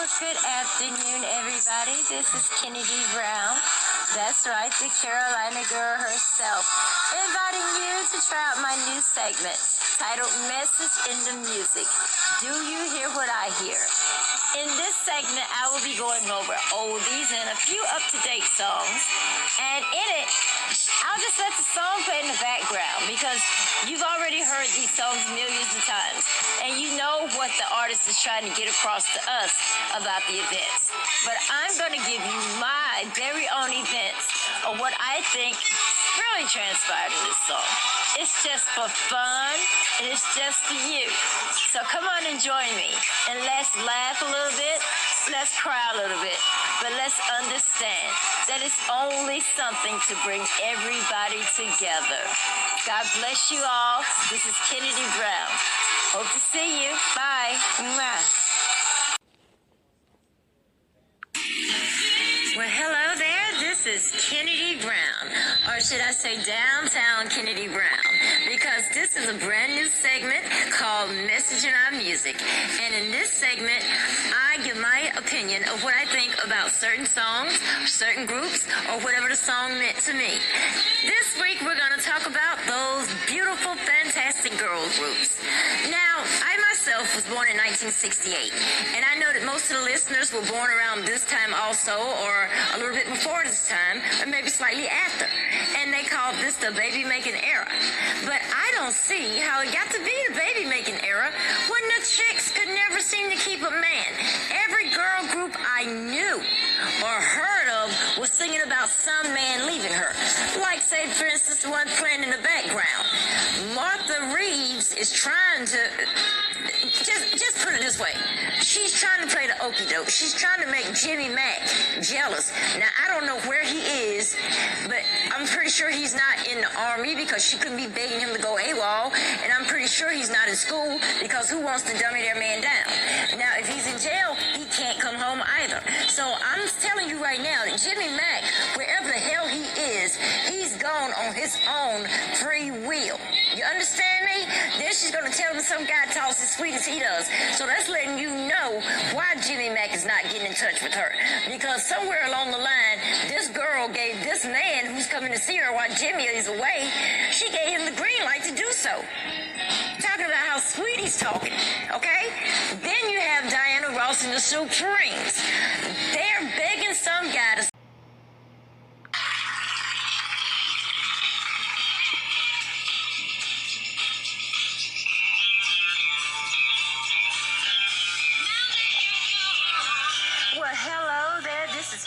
Good afternoon, everybody. This is Kennedy Brown. That's right, the Carolina girl herself, inviting you to try out my new segment titled Message in the Music. Do you hear what I hear? In this segment, I will be going over oldies and a few up-to-date songs. And in it, I'll just let the song play in the background because you've already heard these songs millions of times. And you know what the artist is trying to get across to us about the events. But I'm going to give you my very own events of what I think really transpired in this song. It's just for fun, and it's just for you. So come on and join me, and let's laugh a little bit, let's cry a little bit, but let's understand that it's only something to bring everybody together. God bless you all. This is Kennedy Brown. Hope to see you. Bye. Mwah. Well, hello there. This is Kennedy Brown, or should I say Downtown Kennedy Brown, because this is a brand new segment called Message in Our Music. And in this segment, I give my opinion of what I think about certain songs, certain groups, or whatever the song meant to me. This week, we're going to talk about those beautiful, fantastic girl groups. Now, I myself was born in 1968, and I know that most of the listeners were born around this time also, or a little bit before this time, or maybe slightly after. And they called this the baby-making era. But I don't see how it got to be the baby-making era when the chicks could never seem to keep a man. Every girl group I knew or heard of was singing about some man leaving her. Like, say, for instance, the one playing in the background. Martha Reeves is trying to... Just put it this way. She's trying to play the okie doke. She's trying to make Jimmy Mack jealous. Now, I don't know where he is, but I'm pretty sure he's not in the army because she couldn't be begging him to go AWOL. And I'm pretty sure he's not in school because who wants to dummy their man down? Now, if he's in jail, he can't come home either. So I'm telling you right now that Jimmy Mack, wherever the hell he is, he's gone on his own free will. You understand me? Then she's going to tell him some guy talks as sweet as he does. So that's letting you know why Jimmy Mack is not getting in touch with her. Because somewhere along the line, this girl gave this man who's coming to see her while Jimmy is away, she gave him the green light to do so. Talking about how sweet he's talking, okay? Then you have Diana Ross and the Supremes. They're begging some guy to...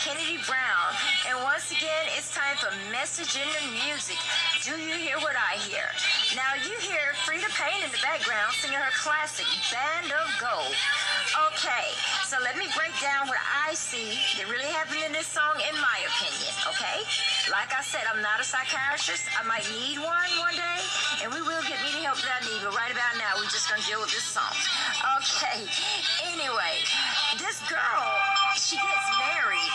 Kennedy Brown, and once again, it's time for Message in the Music. Do you hear what I hear? Now, you hear Frida Payne in the background singing her classic, Band of Gold. Okay, so let me break down what I see that really happened in this song, in my opinion, okay? Like I said, I'm not a psychiatrist. I might need one day, and we will get me the help that I need, but right about now, we're just going to deal with this song. Okay, anyway, this girl, she gets married,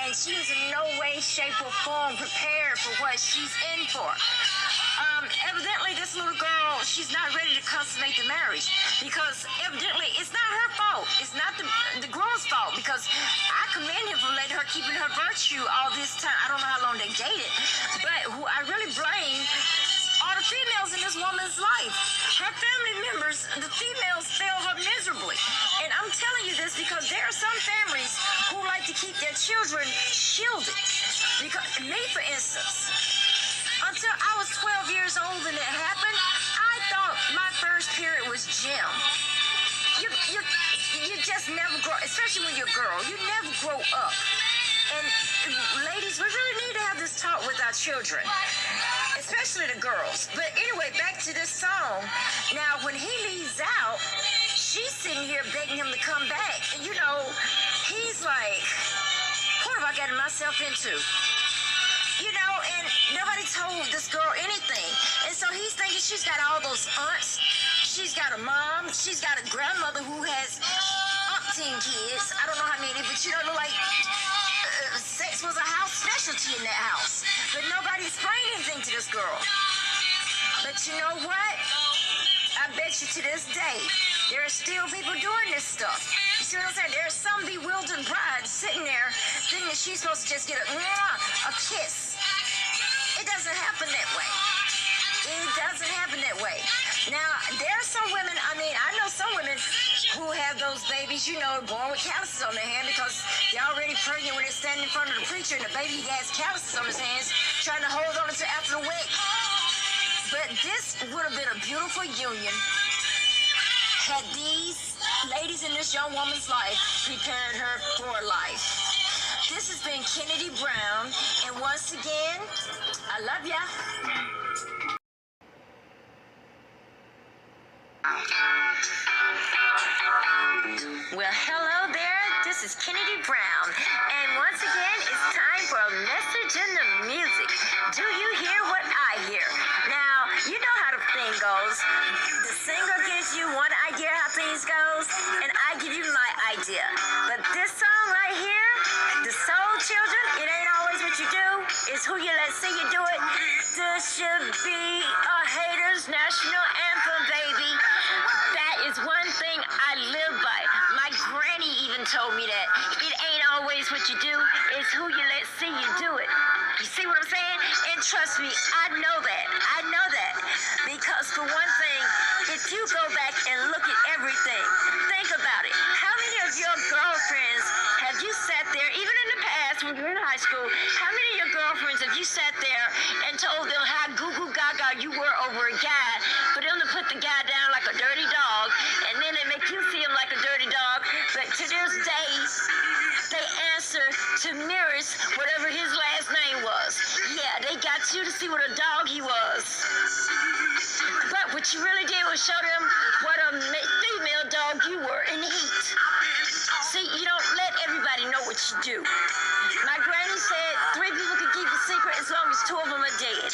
and she is in no way, shape, or form prepared for what she's in for. Evidently, this little girl, she's not ready to consummate the marriage because evidently it's not her fault. It's not the groom's fault because I commend him for letting her keeping her virtue all this time. I don't know how long they dated, but who I really blame are the females in this woman's life. Her family members, the females, failed her miserably. And I'm telling you this because there are some families who like to keep their children shielded. Because me, for instance, until I was 12 years old and it happened, I thought my first period was Jim. You just never grow, especially when you're a girl, you never grow up. And ladies, we really need to have this talk with our children, especially the girls. But anyway, back to this song. Now, when he leaves out, she's sitting here begging him to come back. And you know, he's like, what have I gotten myself into? You know, and nobody told this girl anything. And so he's thinking she's got all those aunts. She's got a mom. She's got a grandmother who has umpteen kids. I don't know how many, but you know, like sex was a house specialty in that house. But nobody explained anything to this girl. But you know what? I bet you to this day there are still people doing this stuff. You see what I'm saying? There are some bewildered brides sitting there thinking that she's supposed to just get a kiss. It doesn't happen that way. It doesn't happen that way. Now, there are some women, I mean, I know some women who have those babies, you know, born with calluses on their hand because they're already pregnant when they're standing in front of the preacher and the baby has calluses on his hands trying to hold on until after the wedding. But this would have been a beautiful union had these ladies in this young woman's life prepared her for life. This has been Kennedy Brown, and once again, I love ya. Well, hello there. This is Kennedy Brown, and once again, it's time for a message in the music. Do you hear what I hear? Now, you know how the thing goes. The singer gives you one idea how things goes, and I give you my idea. But this song right here, the Soul Children, it ain't always what you do, it's who you let see you do it. This should be a hater's national anthem, baby. That is one thing I live by. My granny even told me that. It ain't always what you do, it's who you let see you do it. You see what I'm saying? And trust me, I know that. I know that. Because for one thing, if you go back and look at everything, think about it. How many of your girlfriends have you sat there, even in the past when you were in high school, how many of your girlfriends have you sat there and told them how goo-goo gaga you were over a guy, for them to put the guy down like a dirty dog, and then they make you see him like a dirty dog, but to this day, they answer to Mirrors, whatever his last name was. Yeah, they got you to see what a dog he was. But what you really did was show them what a female dog you were in the heat. See, you don't let everybody know what you do. My granny said 3 people can keep a secret as long as 2 of them are dead.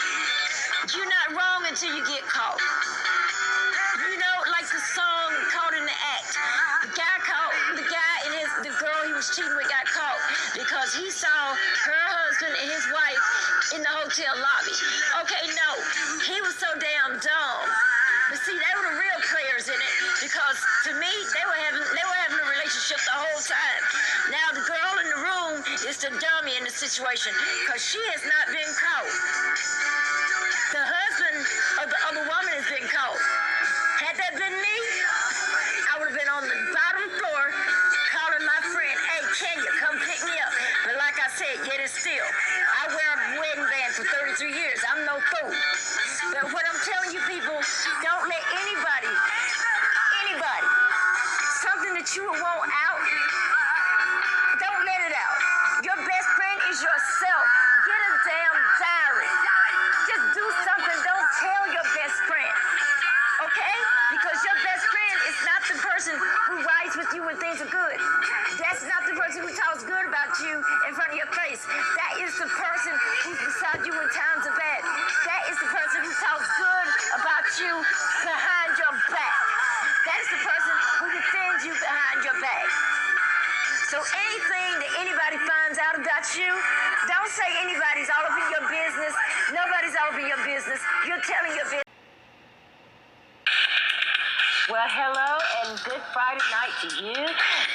You're not wrong until you get caught. You know, like the song Caught in the Act. The guy and the girl he was cheating with got caught because he saw her husband and his wife in the hotel lobby. Okay, no, he was so damn dumb. But see, they were the real players in it because to me, they were having a relationship the whole time. Now the girl in the room is the dummy in the situation because she has not been caught. The husband of the other woman has been caught. Had that been me, I would have been on the bottom floor calling my friend, hey, Kenya, come pick me up. But like I said, yet and still, I wear a wedding band for 33 years. I'm no fool. But what I'm telling you people, don't let anybody, something that you would want out, don't let it out. Your best friend is yourself. Get a damn diary. Just do something. Don't tell your best friend. Okay? Because your best friend is not the person who rides with you when things are good. That's not the person who talks good about you in front of your face. That is the person who's beside you when times are bad. That is the person who talks good about you behind your back. That is the person who defends you behind your back. So anything that anybody finds out about you, don't say anybody's all up in your business. Nobody's all up in your business. You're telling your business. Well, hello and good Friday night to you.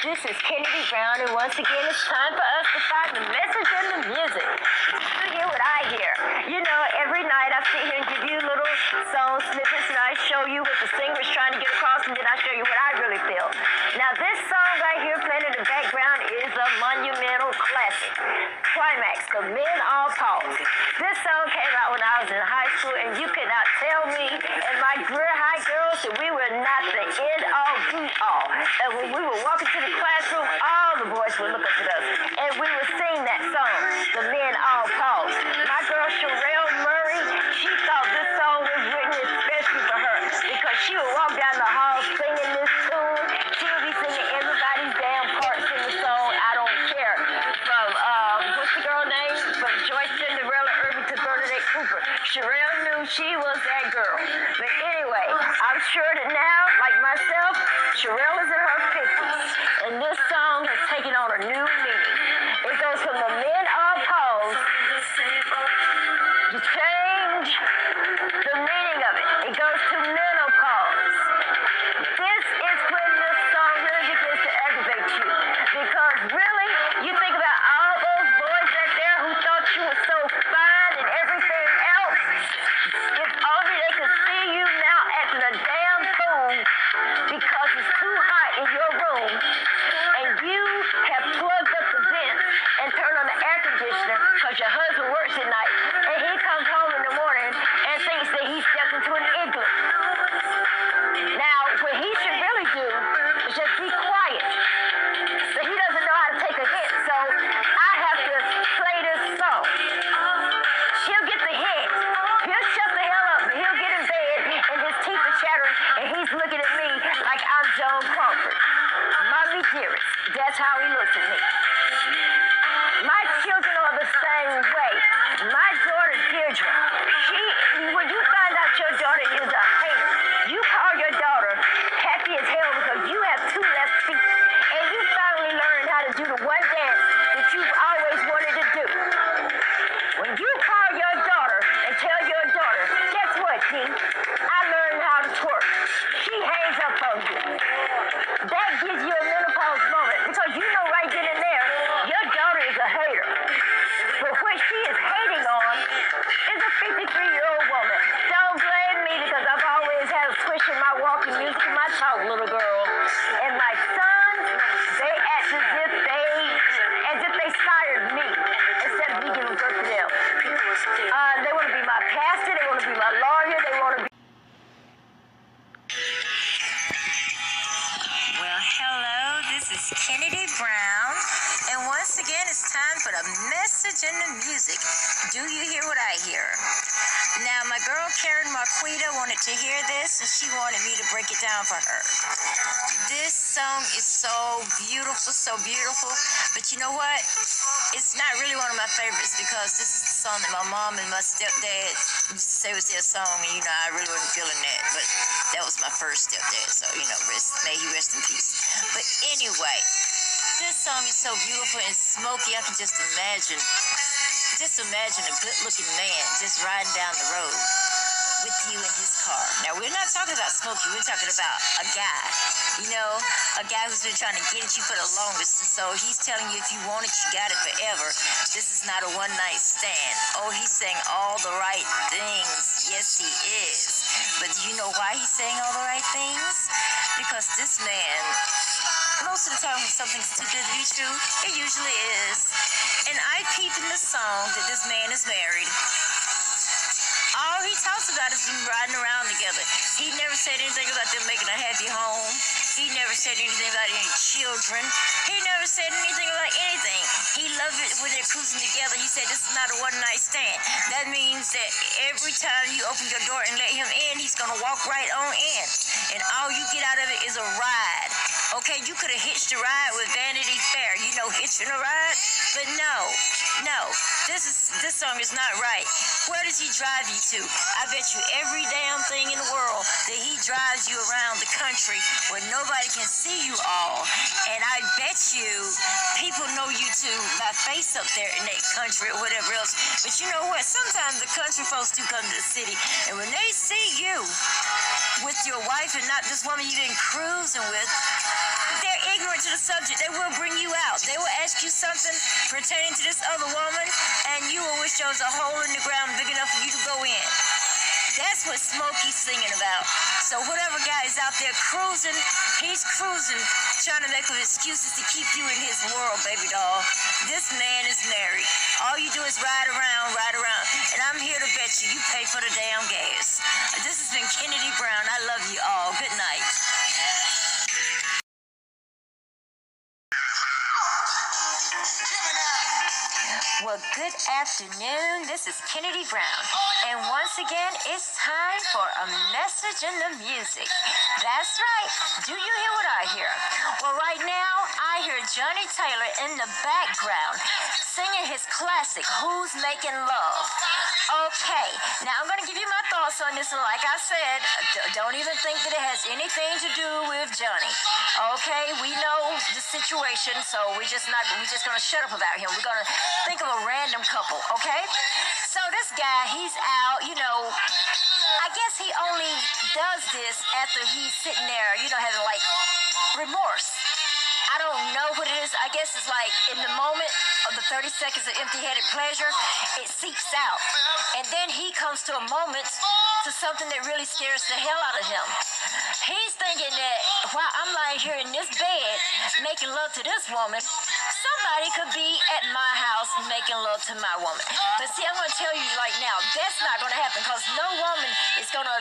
This is Kennedy Brown, and once again, it's time for us to find the message in the music. You hear what I hear. You know, every night I sit here and give you little song snippets, and I show you what the singer is trying to get across, and then I show you what I really feel. Now, this song right here playing in the background is a monumental classic. Climax, The Men All Pause. This song came out when I was in high school, and you could not tell me and my high girls that we were not the end-all, be-all. And when we were walking to the classroom, all the boys would look up at us, and we would sing that song, The Men All Pause. My girl, Sherelle Murray, she thought this song was written especially for her because she would walk down the hall singing this tune. She would be singing everybody's damn parts in the song, I don't care. From, what's the girl name? From Joyce Cinderella Irving to Bernadette Cooper. Sherelle knew she was that girl. But anyway, I'm sure that now, like myself, Sherelle is in her 50s, and this song has taken on a new meaning. It goes from the men all pause to change the meaning of it. It goes to menopause. This is when home and you have plugged up the vents and turned on the air conditioner because your husband works at night, and he comes home in the morning and thinks that he stepped into an igloo. Now, what he should really do is just be quiet. But he doesn't know how to take a hint, so I have to play this song. She'll get the hint. He'll shut the hell up, but he'll get in bed and his teeth are chattering and he's looking at me like I'm Joan Crawford. Mommy dearest, that's how he looks at me. My children are the same way. My daughter Deirdre, when you find out your daughter is a hater, you call your daughter happy as hell because you have two left feet and you finally learned how to do the one dance that you've always wanted to do. When you call your daughter and tell your daughter, guess what, T? I learned how to twerk. She hangs up on you. That gives you a menopause moment because you know right then and there, your daughter is a hater. But what she is hating on is a 53-year-old woman. Don't blame me because I've always had a swish in my walking music and my talk, little girl. And my sons, they act as if they sired me instead of me giving birth to them. They want to be my pastor, they want to be my lawyer, they want to be... Well, hello, this is Kennedy Brown, and once again, it's time for the message in the music. Do you hear what I hear? Now, my girl Karen Marquita wanted to hear this, and she wanted me to break it down for her. This song is so beautiful, but you know what? It's not really one of my favorites because this is the song that my mom and my stepdad used to say was their song, and I really wasn't feeling that, but that was my first stepdad, so may he rest in peace. But anyway, this song is so beautiful and smoky. I can just imagine a good-looking man just riding down the road with you in his car. Now, we're not talking about Smokey. We're talking about a guy, a guy who's been trying to get at you for the longest. And so he's telling you if you want it, you got it forever. This is not a one-night stand. Oh, he's saying all the right things. Yes, he is. But do you know why he's saying all the right things? Because this man, most of the time when something's too good to be true, it usually is. And I peep in the song that this man is married. All he talks about is them riding around together. He never said anything about them making a happy home. He never said anything about any children. He never said anything about anything. He loved it when they're cruising together. He said this is not a one-night stand. That means that every time you open your door and let him in, he's going to walk right on in. And all you get out of it is a ride. Okay, you could have hitched a ride with Vanity Fair. Hitching a ride? But no, this song is not right. Where does he drive you to? I bet you every damn thing in the world that he drives you around the country where nobody can see you all. And I bet you people know you too by face up there in that country or whatever else. But you know what? Sometimes the country folks do come to the city, and when they see you with your wife and not this woman you've been cruising with, they're ignorant to the subject. They will bring you out. They will ask you something pertaining to this other woman, and you will wish there was a hole in the ground big enough for you to go in. That's what Smokey's singing about. So whatever guy is out there cruising, he's cruising, trying to make up excuses to keep you in his world, baby doll. This man is married. All you do is ride around, and I'm here to bet you pay for the damn gas. This has been Kennedy Brown. I love you all. Good night. Well, good afternoon. This is Kennedy Brown. And once again, it's time for a message in the music. That's right. Do you hear what I hear? Well, right now, I hear Johnny Taylor in the background singing his classic, Who's Making Love? Okay, now I'm going to give you my thoughts on this. And like I said, don't even think that it has anything to do with Johnny. Okay, we know the situation, so we're just going to shut up about him. We're going to think of a random couple, okay? So this guy, he's out, I guess he only does this after he's sitting there, having like remorse. I don't know what it is. I guess it's like in the moment of the 30 seconds of empty-headed pleasure, it seeps out. And then he comes to a moment to something that really scares the hell out of him. He's thinking that while I'm lying here in this bed making love to this woman, somebody could be at my house making love to my woman. But see, I'm going to tell you right now, that's not going to happen because no woman is going to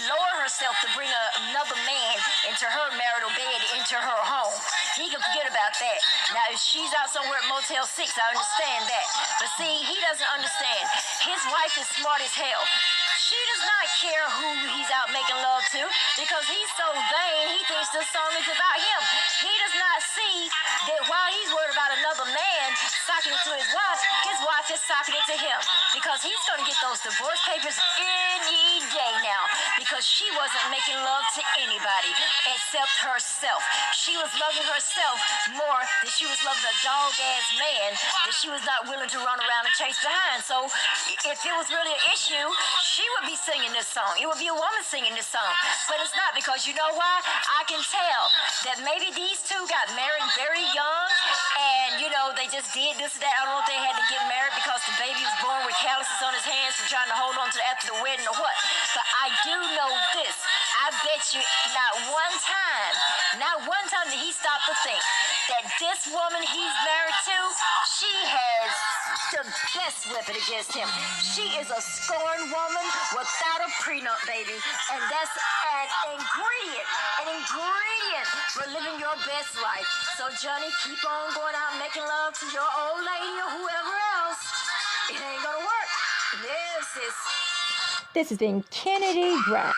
lower herself to bring another man into her marital bed, into her home. He can forget about that. Now, if she's out somewhere at Motel 6, I understand that. But see, he doesn't understand. His wife is smart as hell. She does not care who he's out making love to because he's so vain, he thinks this song is about him. He does not see that while he's worried about another man socking it to his wife is socking it to him because he's going to get those divorce papers any day now because she wasn't making love to anybody except herself. She was loving herself more than she was loving a dog-ass man that she was not willing to run around and chase behind. So if it was really an issue, she would be singing this song. It would be a woman singing this song. But it's not because you know why? I can tell that maybe these two got married very young and, you know, they just did this or that. I don't know if they had to get married because the baby was born with calluses on his hands from trying to hold on to it after the wedding or what. But I do know this. I bet you not one time did he stop to think that this woman he's married to, she has the best weapon against him. She is a scorned woman without a prenup, baby. And that's an ingredient for living your best life. So, Johnny, keep on going out making love to your old lady or whoever else. It ain't gonna work. This has been Kennedy Brown.